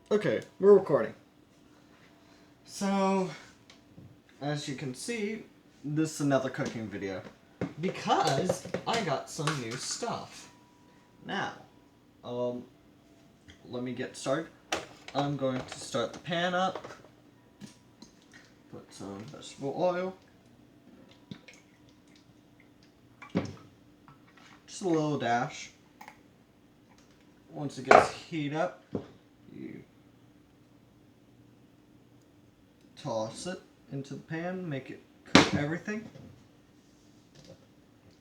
Okay, we're recording. So, as you can see, this is another cooking video. Because I got some new stuff. Now, let me get started. I'm going to start the pan up. Put some vegetable oil. Just a little dash. Once it gets heated up, you toss it into the pan, make it cook everything.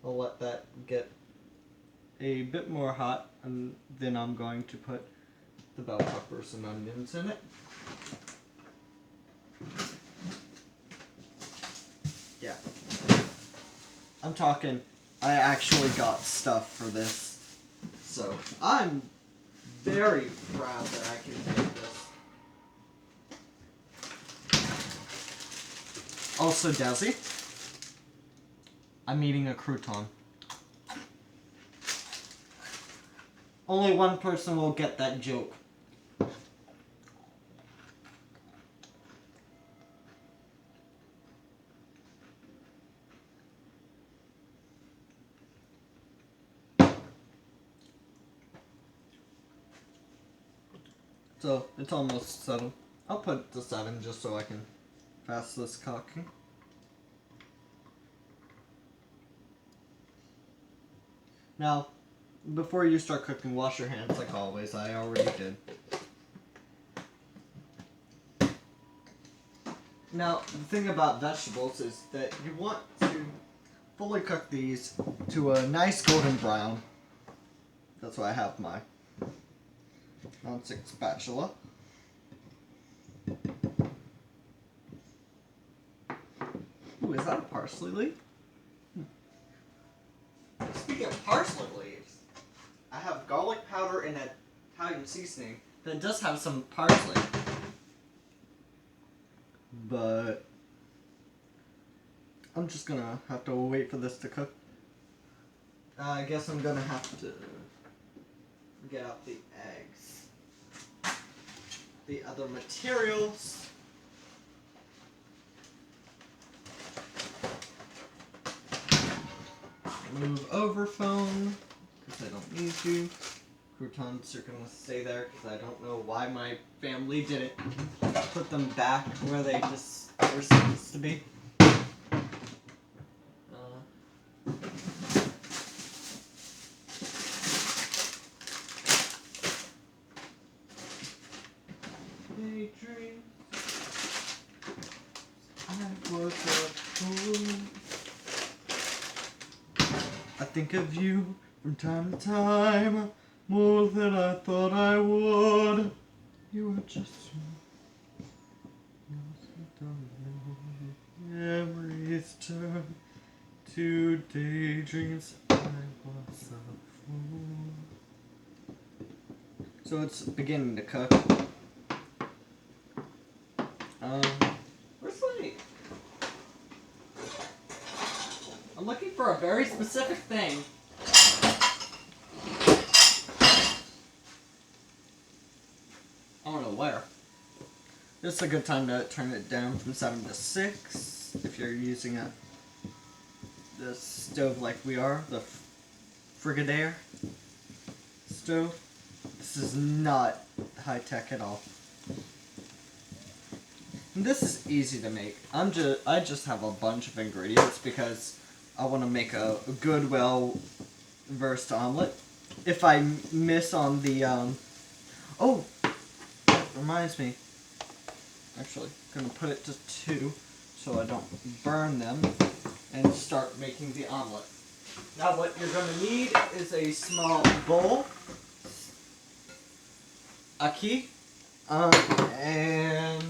I'll let that get a bit more hot, and then I'm going to put the bell peppers and onions in it. Yeah. I'm talking, I actually got stuff for this. So, I'm very proud that I can do this. Also, Desi, I'm eating a crouton. Only one person will get that joke. So, it's almost settled. I'll put it to 7 just so I can fast this cooking. Now, before you start cooking, wash your hands like always. I already did. Now, the thing about vegetables is that you want to fully cook these to a nice golden brown. That's why I have my non-stick spatula. Ooh, is that a parsley leaf? Speaking of parsley leaves, I have garlic powder and Italian seasoning that does have some parsley. But I'm just gonna have to wait for this to cook. I guess I'm gonna have to get out the eggs. The other materials. Move over phone, because I don't need to. Croutons are going to stay there, because I don't know why my family didn't put them back where they just were supposed to be. Daydream. I was a fool. I think of you from time to time, more than I thought I would. You were just memories turn to daydreams. I was a fool. So it's beginning to cook. Where's Lady? I'm looking for a very specific thing. I don't know where. This is a good time to turn it down from 7 to 6 if you're using the stove like we are, the Frigidaire stove. This is not high tech at all. And this is easy to make. I just have a bunch of ingredients because I want to make a good, well-versed omelet. If I miss on the, oh, that reminds me. Actually, I'm going to put it to 2 so I don't burn them and start making the omelet. Now what you're going to need is a small bowl, a key, and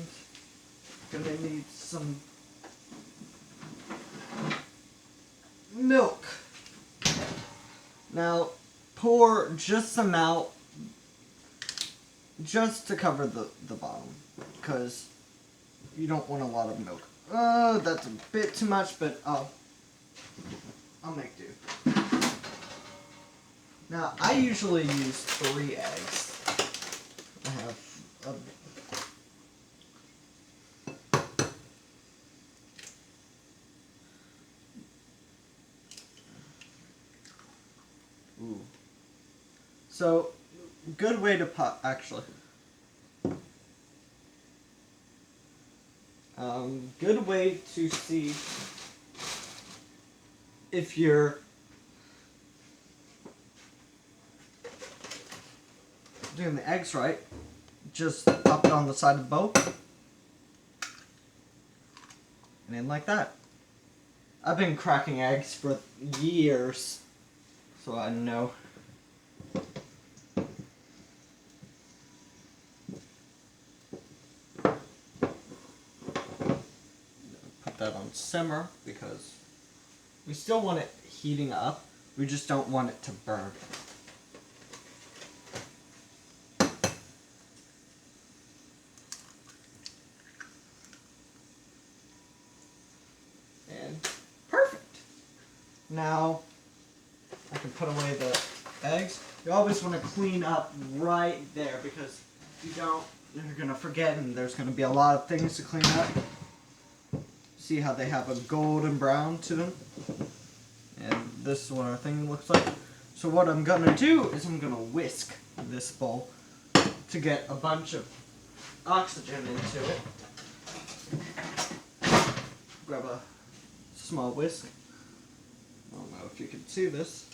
gonna need some milk. Now, pour just some out, just to cover the bottom, because you don't want a lot of milk. That's a bit too much, but I'll make do. Now, I usually use 3 eggs. I have Ooh. So, good way to pop, actually. Good way to see if you're doing the eggs right. Just pop it on the side of the bowl. And in like that. I've been cracking eggs for years, so I know. Put that on simmer because we still want it heating up. We just don't want it to burn. And perfect. Now I can put away the eggs. You always want to clean up right there because if you don't, you're going to forget and there's going to be a lot of things to clean up. See how they have a golden brown to them? And this is what our thing looks like. So what I'm going to do is I'm going to whisk this bowl to get a bunch of oxygen into it. Grab a small whisk. I don't know if you can see this.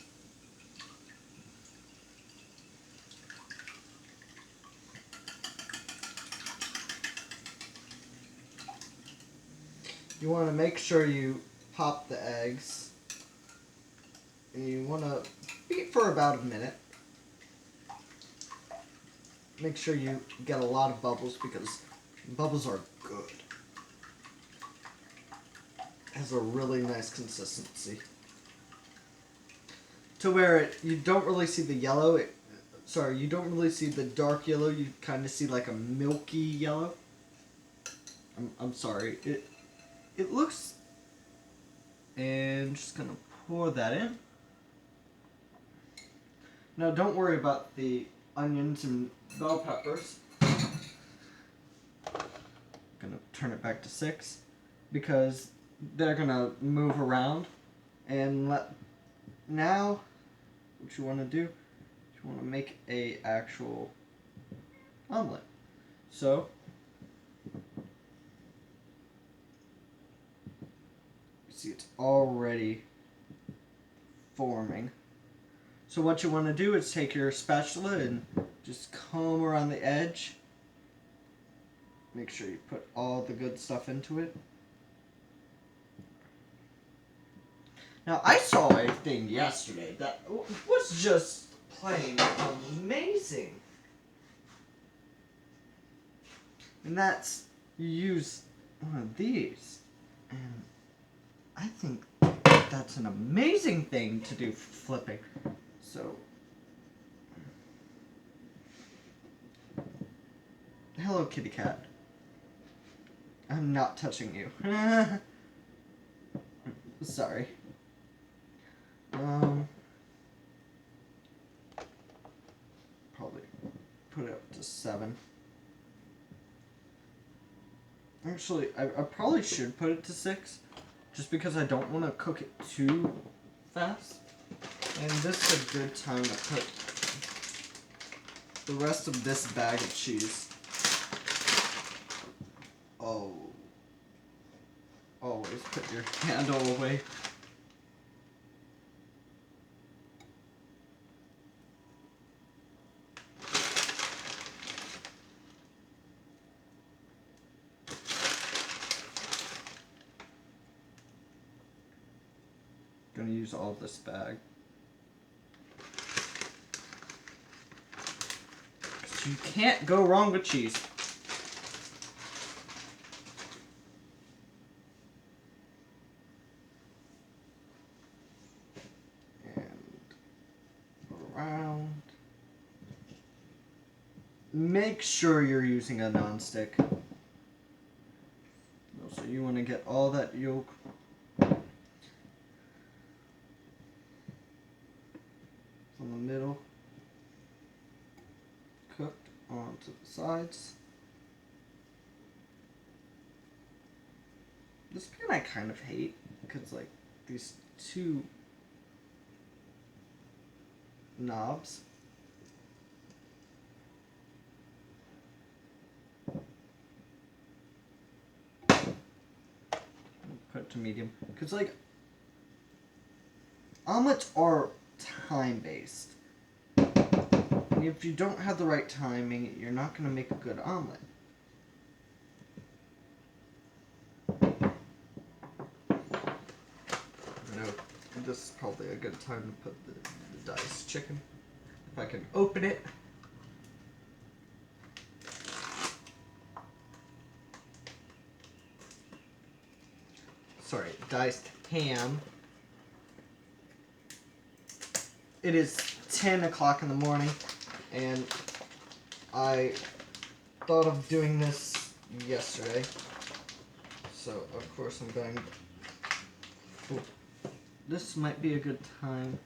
You want to make sure you pop the eggs. And you want to beat for about a minute. Make sure you get a lot of bubbles because bubbles are good. It has a really nice consistency. To where you don't really see the yellow. You don't really see the dark yellow. You kind of see like a milky yellow. I'm sorry. It looks, and I'm just gonna pour that in. Now don't worry about the onions and bell peppers. I'm gonna turn it back to 6 because they're gonna move around and now what you want to do is you want to make a actual omelet. So see, it's already forming. So what you want to do is take your spatula and just comb around the edge. Make sure you put all the good stuff into it. Now, I saw a thing yesterday that was just plain amazing. And that's, you use one of these. And I think that's an amazing thing to do for flipping. So, hello, kitty cat. I'm not touching you. Sorry. Probably put it up to 7. Actually, I probably should put it to 6, just because I don't want to cook it too fast. And this is a good time to put the rest of this bag of cheese. Oh. Always put your handle away. Gonna use all this bag. You can't go wrong with cheese. And around. Make sure you're using a nonstick. So you want to get all that yolk from the middle cooked onto the sides. This pen I kind of hate because like these two knobs. Put it to medium because like omelets are time based. And if you don't have the right timing, you're not going to make a good omelet. I know this is probably a good time to put the diced chicken. If I can open it. Sorry, diced ham. It is 10 o'clock in the morning, and I thought of doing this yesterday. So, of course, I'm going... Ooh, this might be a good time.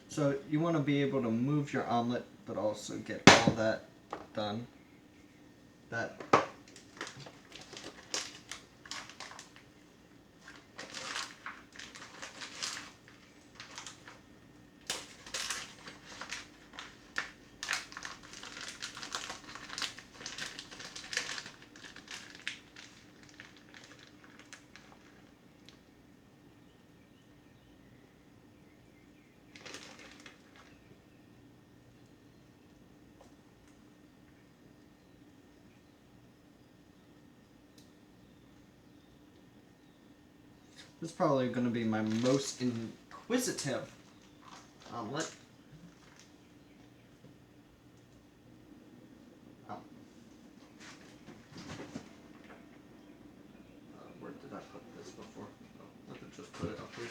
So, you want to be able to move your omelet, but also get all that done. That... This is probably going to be my most inquisitive omelet. Oh. Where did I put this before? Oh, I could just put it up here.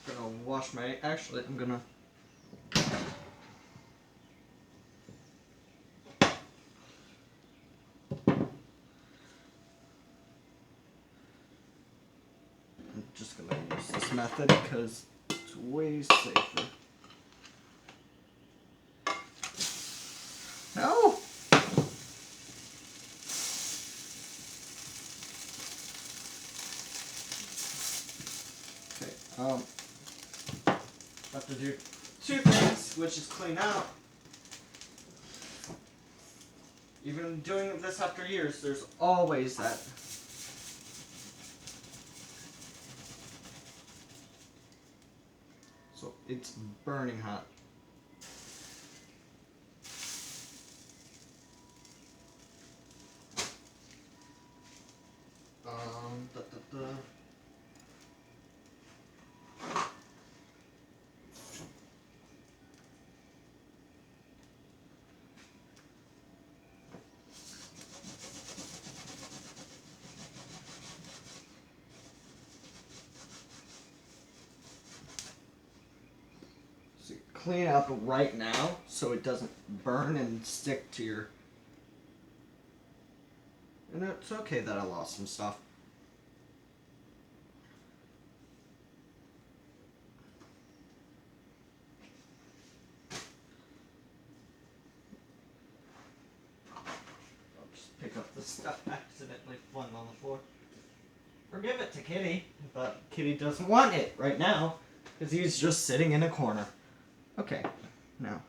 I'm going to wash my... Actually, I'm going to... I'm just going to use this method because it's way safer. No! Okay, have to do two things, which is clean out. Even doing this after years, there's always that. So it's burning hot. Da, da, da. So you clean it up right now so it doesn't burn and stick to your... And it's okay that I lost some stuff. I'll just pick up the stuff accidentally flung on the floor. Or give it to Kitty, but Kitty doesn't want it right now because he's just sitting in a corner. Okay, now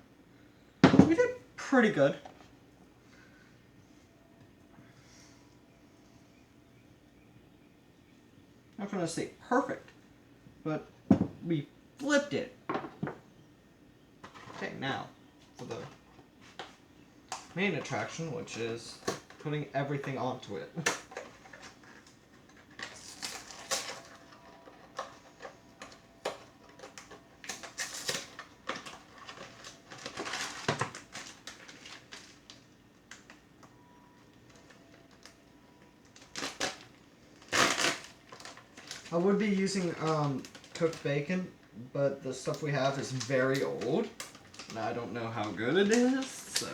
we did pretty good. I'm not gonna say perfect, but we flipped it. Okay, now for the main attraction, which is putting everything onto it. I would be using cooked bacon, but the stuff we have is very old, and I don't know how good it is, so...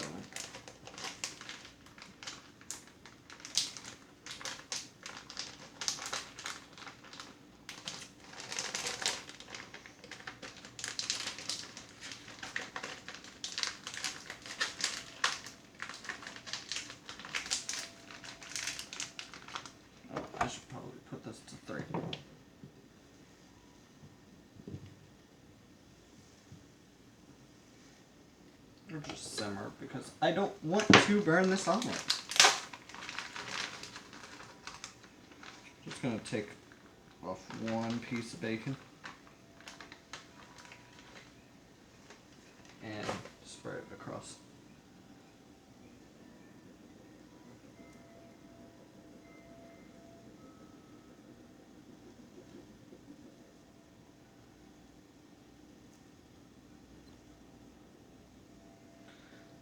It'll just simmer because I don't want to burn this omelet. Just gonna take off one piece of bacon and spread it across.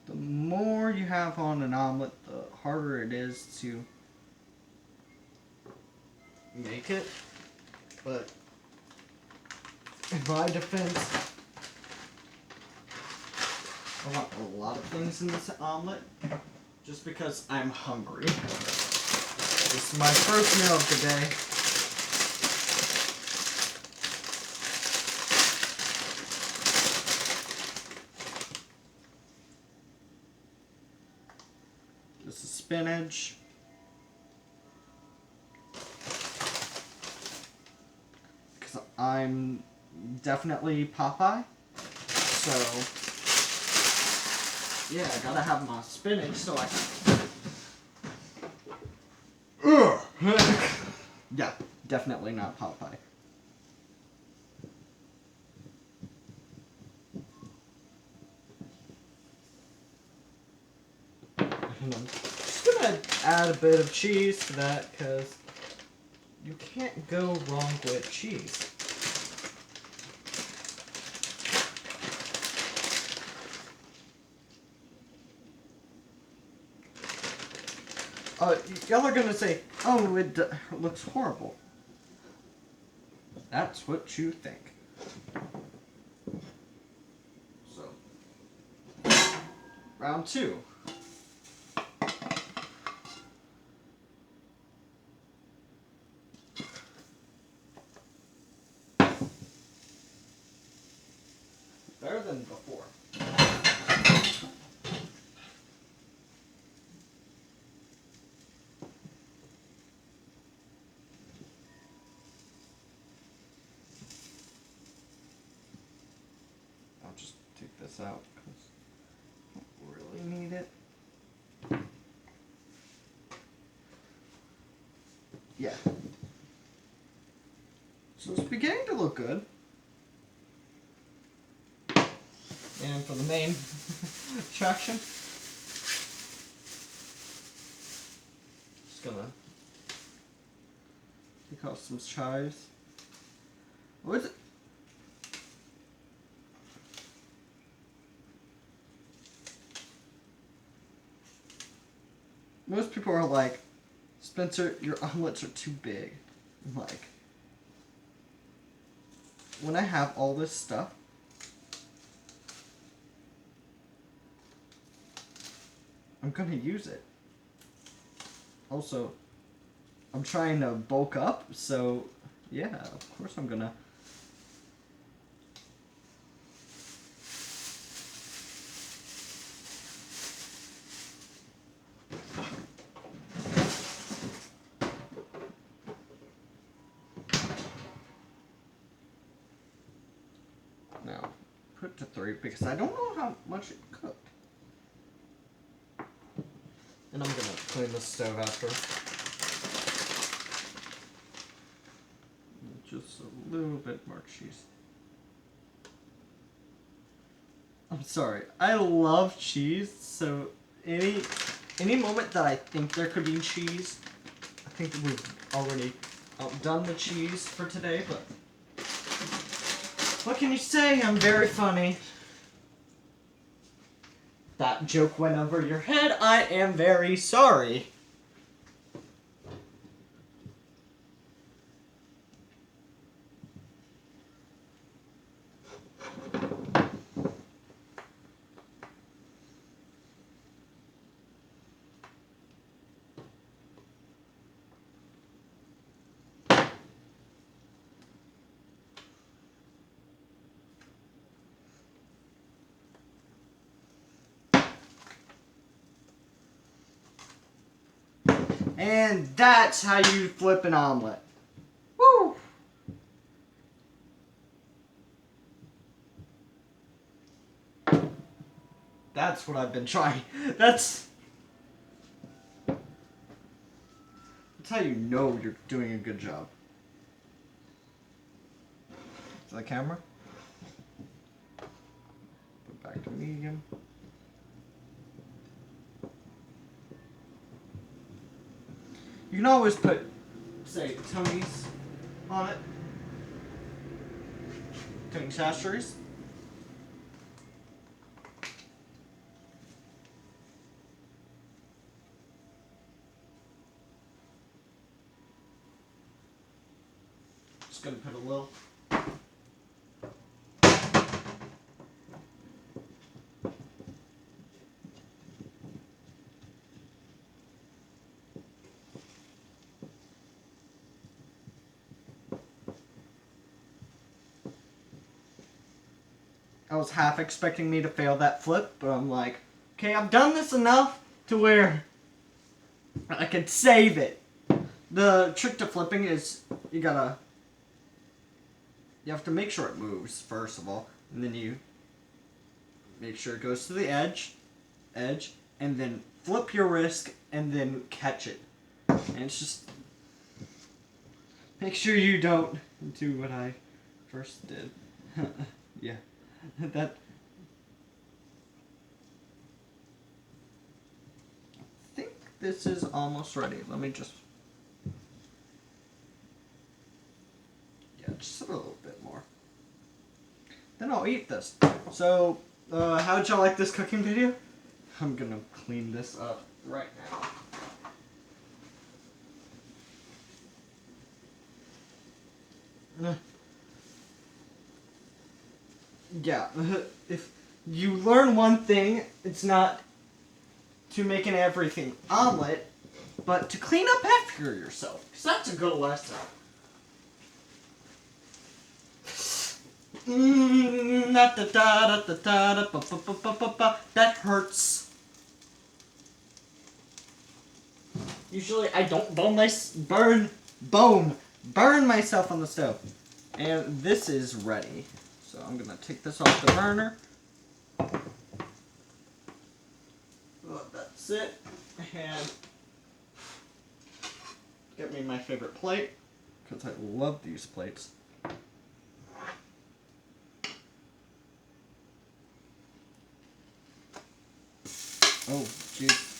The more you have on an omelet, the harder it is to make it. But in my defense, I want a lot of things in this omelet just because I'm hungry. This is my first meal of the day. This is spinach. Because I'm definitely Popeye. So, yeah, I gotta have my spinach so I can... Yeah, definitely not Popeye. And I'm just gonna add a bit of cheese to that because you can't go wrong with cheese. Y'all are gonna say, oh, it looks horrible. That's what you think. So, round two. Better than before. I'll just take this out because I don't really need it. Yeah. So it's beginning to look good. And for the main attraction, just gonna take off some chives. What is it? Most people are like, Spencer, your omelets are too big. I'm like, when I have all this stuff, I'm gonna use it. Also, I'm trying to bulk up, so yeah, of course I'm gonna. Now, put it to 3 because I don't know how much it cooked. And I'm gonna clean the stove after. Just a little bit more cheese. I'm sorry. I love cheese, so any moment that I think there could be cheese, I think that we've already outdone the cheese for today, but what can you say? I'm very funny. That joke went over your head. I am very sorry. And that's how you flip an omelet. Woo! That's what I've been trying. That's how you know you're doing a good job. To the camera. Put back to medium. You can always put, say, Tony's on it. Tony's Asheries. Just gonna put a little. I was half expecting me to fail that flip, but I'm like, okay, I've done this enough to where I can save it. The trick to flipping is you have to make sure it moves, first of all, and then you make sure it goes to the edge, and then flip your wrist, and then catch it. And it's just, make sure you don't do what I first did. Yeah. That. I think this is almost ready. Let me just. Yeah, just a little bit more. Then I'll eat this. So, how'd y'all like this cooking video? I'm gonna clean this up right now. Yeah, if you learn one thing, it's not to make an everything omelet, but to clean up after yourself. Because that's a good lesson. That hurts. Usually I don't burn myself on the stove. And this is ready. So I'm gonna take this off the burner. Oh, that's it. And get me my favorite plate, because I love these plates. Oh, jeez.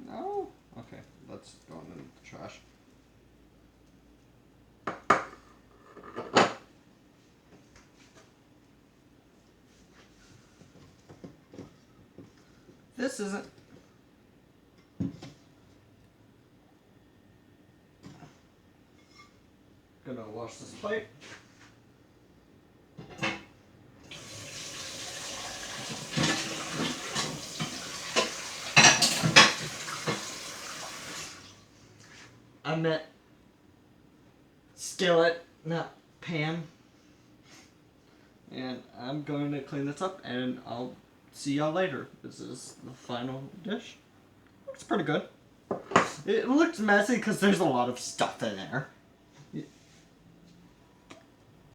No? Okay, that's going in the trash. This isn't. Gonna wash this plate. I meant skillet, not pan. And I'm going to clean this up, and I'll see y'all later. This is the final dish. Looks pretty good. It looks messy because there's a lot of stuff in there.